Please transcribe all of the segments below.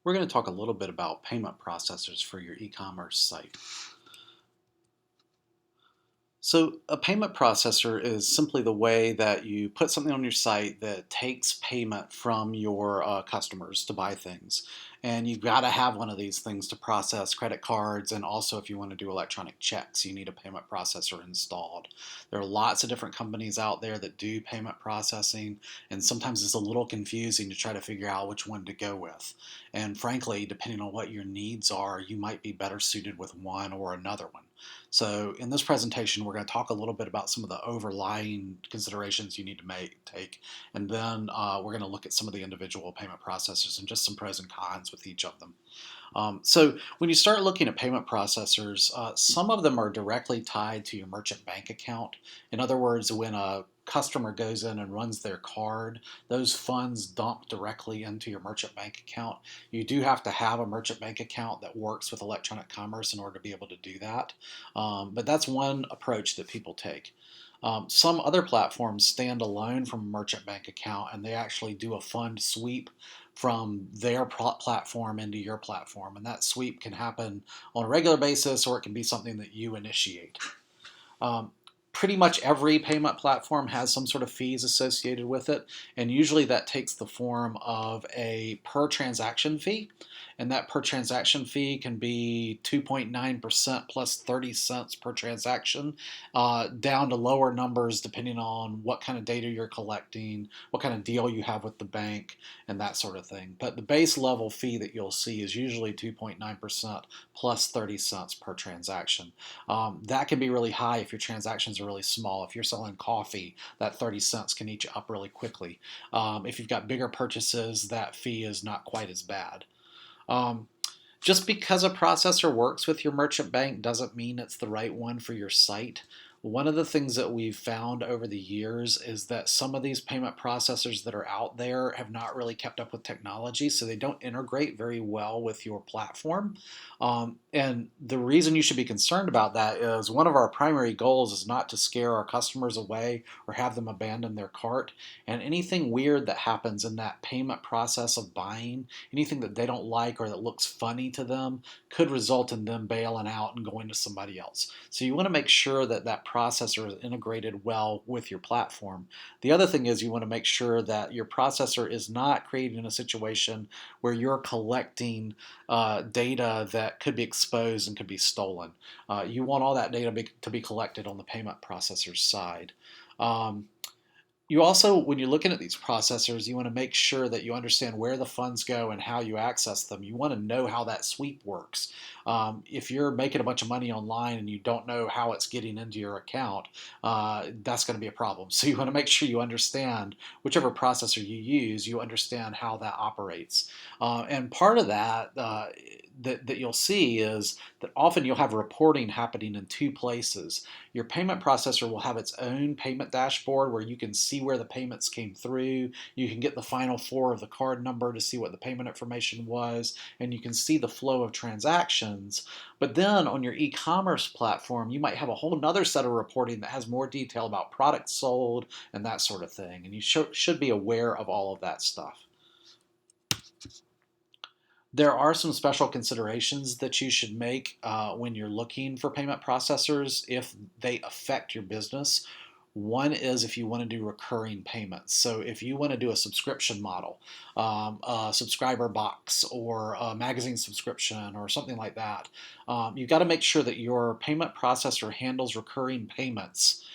We're going to talk a little bit about payment processors for your e-commerce site. So a payment processor is simply the way that you put something on your site that takes payment from your customers to buy things. And you've got to have one of these things to process credit cards, and also if you want to do electronic checks, you need a payment processor installed. There are lots of different companies out there that do payment processing, and sometimes it's a little confusing to try to figure out which one to go with. And frankly, depending on what your needs are, you might be better suited with one or another one. So in this presentation, we're going to talk a little bit about some of the overlying considerations you need to take, and then we're going to look at some of the individual payment processors and just some pros and cons with each of them. So when you start looking at payment processors, some of them are directly tied to your merchant bank account. In other words, when a customer goes in and runs their card, those funds dump directly into your merchant bank account. You do have to have a merchant bank account that works with electronic commerce in order to be able to do that. But that's one approach that people take. Some other platforms stand alone from a merchant bank account, and they actually do a fund sweep from their platform into your platform. And that sweep can happen on a regular basis, or it can be something that you initiate. Um, Pretty much every payment platform has some sort of fees associated with it, and usually that takes the form of a per transaction fee, and that per transaction fee can be 2.9% plus 30 cents per transaction, down to lower numbers depending on what kind of data you're collecting, what kind of deal you have with the bank, and that sort of thing. But the base level fee that you'll see is usually 2.9% plus 30 cents per transaction. That can be really high if your transactions are really small. If you're selling coffee, that 30 cents can eat you up really quickly. If you've got bigger purchases, that fee is not quite as bad. Um, just because a processor works with your merchant bank doesn't mean it's the right one for your site. One of the things that we've found over the years is that some of these payment processors that are out there have not really kept up with technology, so they don't integrate very well with your platform. And the reason you should be concerned about that is one of our primary goals is not to scare our customers away or have them abandon their cart. And anything weird that happens in that payment process of buying, anything that they don't like or that looks funny to them, could result in them bailing out and going to somebody else. So you want to make sure that that processor is integrated well with your platform. The other thing is you want to make sure that your processor is not creating a situation where you're collecting data that could be exposed and could be stolen. You want all that data to be collected on the payment processor's side. Um, you also, when you're looking at these processors, you want to make sure that you understand where the funds go and how you access them. You want to know how that sweep works. If you're making a bunch of money online and you don't know how it's getting into your account, that's going to be a problem. So you want to make sure you understand whichever processor you use, you understand how that operates. And part of that you'll see is that often you'll have reporting happening in two places. Your payment processor will have its own payment dashboard where you can see where the payments came through. You can get the final four of the card number to see what the payment information was, and you can see the flow of transactions. But then on your e-commerce platform, you might have a whole nother set of reporting that has more detail about products sold and that sort of thing. And you should be aware of all of that stuff. There are some special considerations that you should make when you're looking for payment processors if they affect your business. One is if you want to do recurring payments. So if you want to do a subscription model, a subscriber box, or a magazine subscription, or something like that, you've got to make sure that your payment processor handles recurring payments.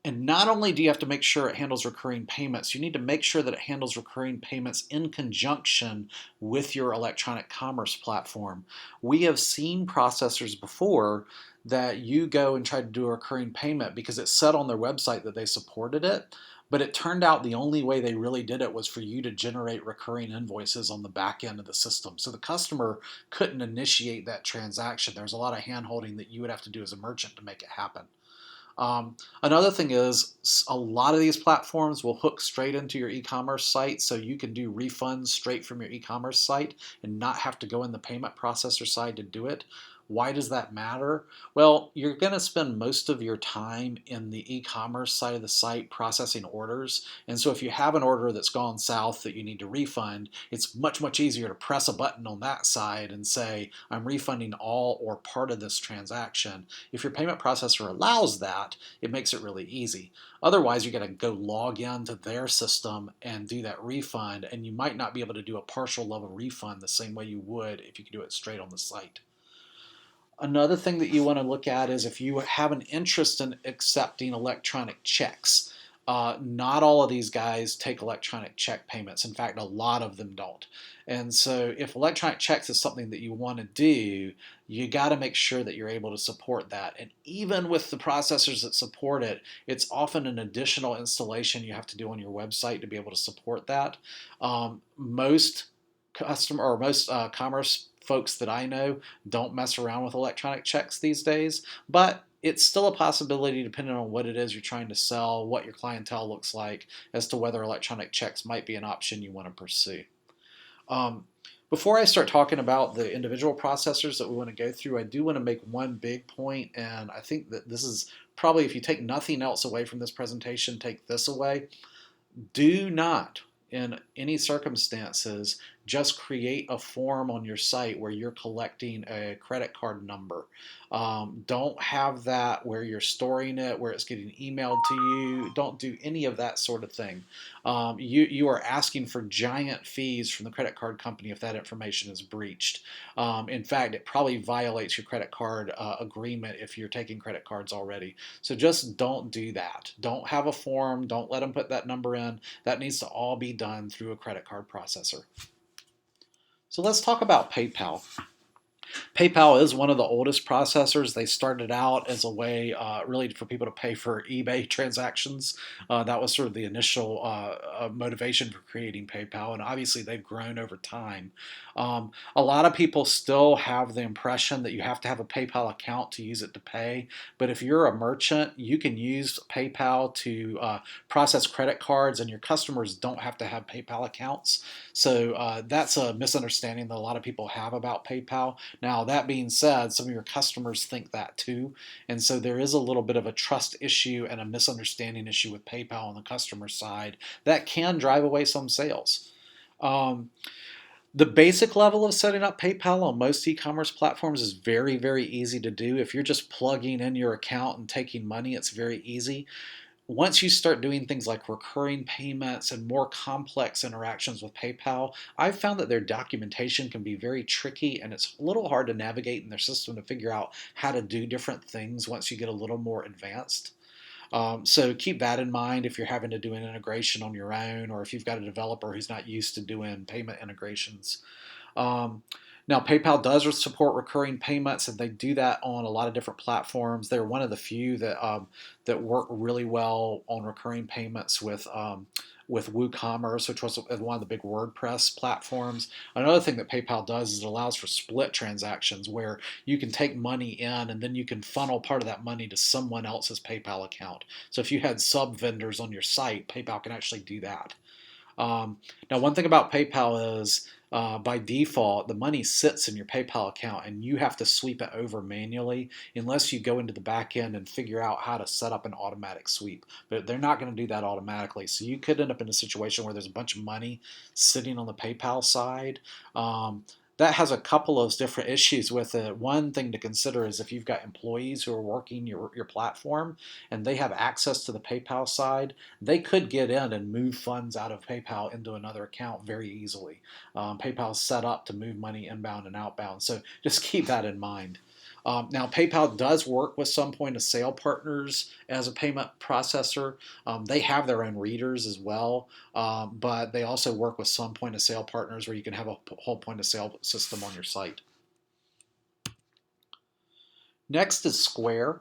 And not only do you have to make sure it handles recurring payments, you need to make sure that it handles recurring payments in conjunction with your electronic commerce platform. We have seen processors before that you go and try to do a recurring payment because it said on their website that they supported it, but it turned out the only way they really did it was for you to generate recurring invoices on the back end of the system. So the customer couldn't initiate that transaction. There's a lot of hand holding that you would have to do as a merchant to make it happen. Another thing is a lot of these platforms will hook straight into your e-commerce site, so you can do refunds straight from your e-commerce site and not have to go in the payment processor side to do it. Why does that matter? Well, you're going to spend most of your time in the e-commerce side of the site processing orders. And so if you have an order that's gone south that you need to refund, it's much, much easier to press a button on that side and say, I'm refunding all or part of this transaction. If your payment processor allows that, it makes it really easy. Otherwise, you got to go log into their system and do that refund, and you might not be able to do a partial level refund the same way you would if you could do it straight on the site. Another thing that you want to look at is if you have an interest in accepting electronic checks. Not all of these guys take electronic check payments. In fact, a lot of them don't. And so, if electronic checks is something that you want to do, you got to make sure that you're able to support that. And even with the processors that support it, it's often an additional installation you have to do on your website to be able to support that. Most commerce folks that I know don't mess around with electronic checks these days, but it's still a possibility depending on what it is you're trying to sell, what your clientele looks like, as to whether electronic checks might be an option you want to pursue. Um, Before I start talking about the individual processors that we want to go through, I do want to make one big point, and I think that this is probably, if you take nothing else away from this presentation, take this away. Do not, in any circumstances, just create a form on your site where you're collecting a credit card number. Don't have that where you're storing it, where it's getting emailed to you. Don't do any of that sort of thing. You are asking for giant fees from the credit card company if that information is breached. In fact, it probably violates your credit card agreement if you're taking credit cards already. So just don't do that. Don't have a form. Don't let them put that number in. That needs to all be done through a credit card processor. So let's talk about PayPal. PayPal is one of the oldest processors. They started out as a way really for people to pay for eBay transactions. That was sort of the initial motivation for creating PayPal, and obviously they've grown over time. A lot of people still have the impression that you have to have a PayPal account to use it to pay, but if you're a merchant, you can use PayPal to process credit cards, and your customers don't have to have PayPal accounts. So that's a misunderstanding that a lot of people have about PayPal. Now, that being said, some of your customers think that too. And so there is a little bit of a trust issue and a misunderstanding issue with PayPal on the customer side that can drive away some sales. Um, the basic level of setting up PayPal on most e-commerce platforms is very, very easy to do. If you're just plugging in your account and taking money, it's very easy. Once you start doing things like recurring payments and more complex interactions with PayPal, I've found that their documentation can be very tricky and it's a little hard to navigate in their system to figure out how to do different things once you get a little more advanced. So keep that in mind if you're having to do an integration on your own or if you've got a developer who's not used to doing payment integrations. Um, Now, PayPal does support recurring payments, and they do that on a lot of different platforms. They're one of the few that work really well on recurring payments with WooCommerce, which was one of the big WordPress platforms. Another thing that PayPal does is it allows for split transactions, where you can take money in and then you can funnel part of that money to someone else's PayPal account. So if you had sub vendors on your site, PayPal can actually do that. Now, one thing about PayPal is by default, the money sits in your PayPal account and you have to sweep it over manually unless you go into the back end and figure out how to set up an automatic sweep. But they're not going to do that automatically. So you could end up in a situation where there's a bunch of money sitting on the PayPal side. That has a couple of different issues with it. One thing to consider is if you've got employees who are working your platform and they have access to the PayPal side, they could get in and move funds out of PayPal into another account very easily. PayPal is set up to move money inbound and outbound, so just keep that in mind. Now, PayPal does work with some point of sale partners as a payment processor. They have their own readers as well, but they also work with some point of sale partners where you can have a whole point of sale system on your site. Next is Square.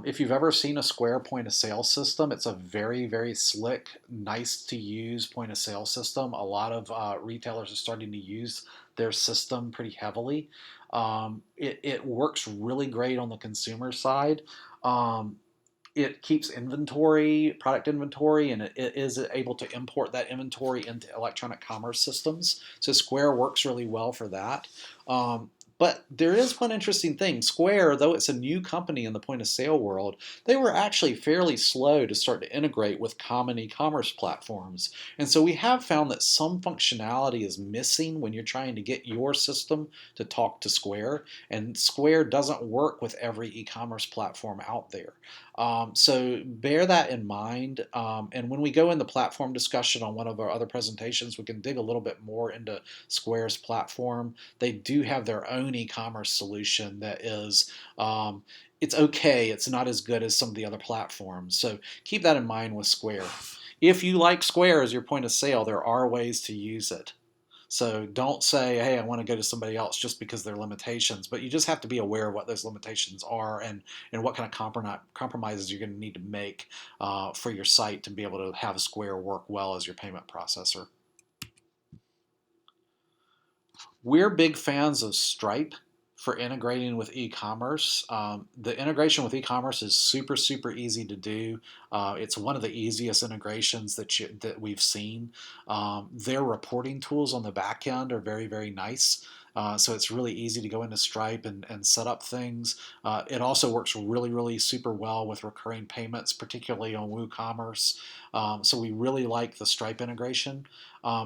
If you've ever seen a Square point of sale system, it's a very, very slick, nice to use point of sale system. A lot of retailers are starting to use their system pretty heavily. It works really great on the consumer side. Um, it keeps inventory, product inventory, and it is able to import that inventory into electronic commerce systems. So Square works really well for that. But there is one interesting thing. Square, though it's a new company in the point of sale world, they were actually fairly slow to start to integrate with common e-commerce platforms. And so we have found that some functionality is missing when you're trying to get your system to talk to Square. And Square doesn't work with every e-commerce platform out there. So bear that in mind. And when we go in the platform discussion on one of our other presentations, we can dig a little bit more into Square's platform. They do have their own e-commerce solution that is it's okay. It's not as good as some of the other platforms. So keep that in mind with Square. If you like Square as your point of sale, there are ways to use it. So don't say, hey, I want to go to somebody else just because there are limitations, but you just have to be aware of what those limitations are and what kind of compromises you're going to need to make for your site to be able to have Square work well as your payment processor. We're big fans of Stripe for integrating with e-commerce. The integration with e-commerce is super, super easy to do. It's one of the easiest integrations that we've seen. Their reporting tools on the back end are very, very nice. So it's really easy to go into Stripe and set up things. It also works really, really super well with recurring payments, particularly on WooCommerce. So we really like the Stripe integration.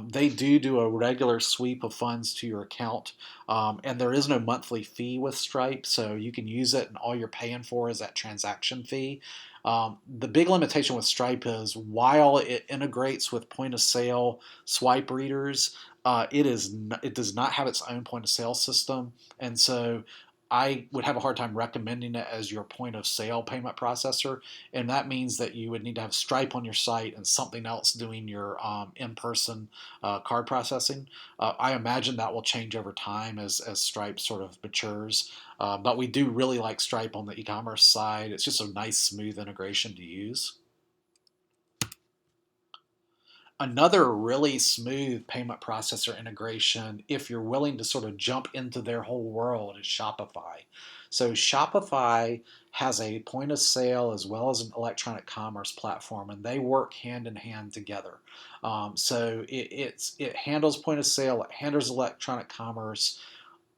They do a regular sweep of funds to your account, and there is no monthly fee with Stripe, so you can use it, and all you're paying for is that transaction fee. The big limitation with Stripe is while it integrates with point of sale swipe readers, it does not have its own point of sale system, and so I would have a hard time recommending it as your point of sale payment processor, and that means that you would need to have Stripe on your site and something else doing your in-person card processing. I imagine that will change over time as Stripe sort of matures, but we do really like Stripe on the e-commerce side. It's just a nice, smooth integration to use. Another really smooth payment processor integration, if you're willing to sort of jump into their whole world, is Shopify. So Shopify has a point of sale as well as an electronic commerce platform, and they work hand in hand together. So it handles point of sale, it handles electronic commerce,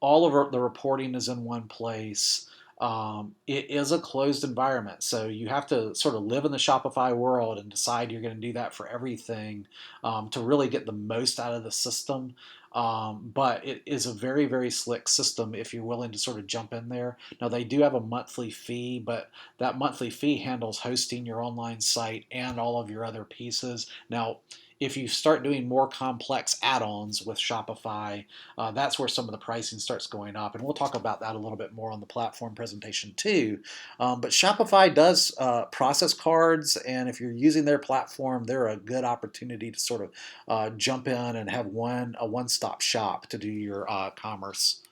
all of the reporting is in one place. It is a closed environment, so you have to sort of live in the Shopify world and decide you're going to do that for everything to really get the most out of the system. But it is a very, very slick system if you're willing to sort of jump in there. Now, they do have a monthly fee, but that monthly fee handles hosting your online site and all of your other pieces. Now, if you start doing more complex add-ons with Shopify, that's where some of the pricing starts going up. And we'll talk about that a little bit more on the platform presentation too. But Shopify does process cards, and if you're using their platform, they're a good opportunity to sort of jump in and have a one-stop shop to do your commerce.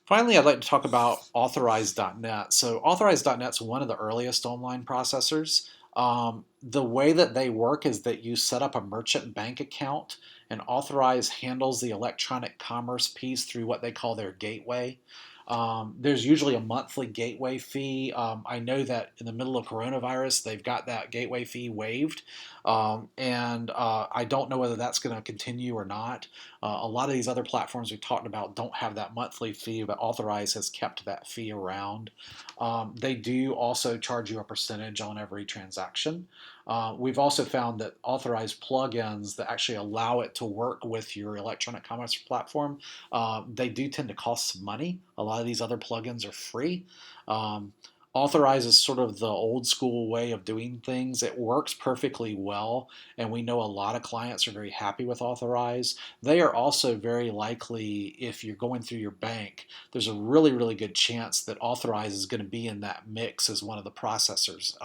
Finally, I'd like to talk about Authorize.net. So Authorize.net is one of the earliest online processors. The way that they work is that you set up a merchant bank account, and Authorize handles the electronic commerce piece through what they call their gateway. There's usually a monthly gateway fee. I know that in the middle of coronavirus, they've got that gateway fee waived, and I don't know whether that's going to continue or not. A lot of these other platforms we talked about don't have that monthly fee, but Authorize has kept that fee around. They do also charge you a percentage on every transaction. We've also found that Authorize plugins that actually allow it to work with your electronic commerce platform, they do tend to cost some money. A lot of these other plugins are free. Um, Authorize is sort of the old school way of doing things. It works perfectly well, and we know a lot of clients are very happy with Authorize. They are also very likely, if you're going through your bank, there's a really, really good chance that Authorize is going to be in that mix as one of the processors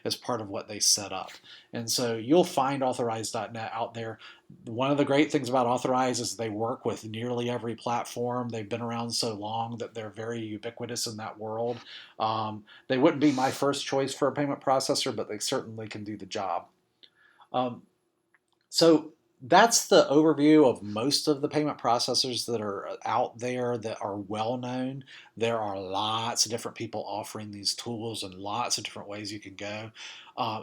as part of what they set up. And so you'll find Authorize.net out there. One of the great things about Authorize is they work with nearly every platform. They've been around so long that they're very ubiquitous in that world. They wouldn't be my first choice for a payment processor, but they certainly can do the job. Um, so that's the overview of most of the payment processors that are out there that are well known. There are lots of different people offering these tools and lots of different ways you can go.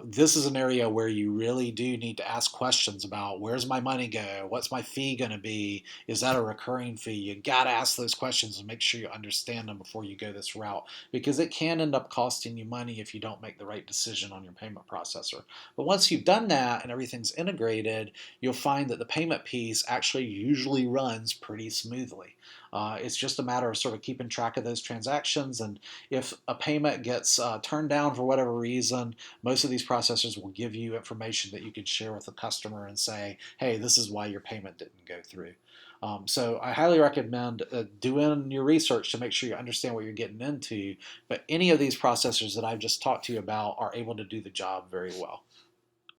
This is an area where you really do need to ask questions about where's my money go? What's my fee going to be? Is that a recurring fee? You got to ask those questions and make sure you understand them before you go this route, because it can end up costing you money if you don't make the right decision on your payment processor. But once you've done that and everything's integrated, you'll find that the payment piece actually usually runs pretty smoothly. It's just a matter of sort of keeping track of those transactions, and if a payment gets turned down for whatever reason, most of these processors will give you information that you can share with the customer and say, hey, this is why your payment didn't go through. So I highly recommend doing your research to make sure you understand what you're getting into. But any of these processors that I've just talked to you about are able to do the job very well.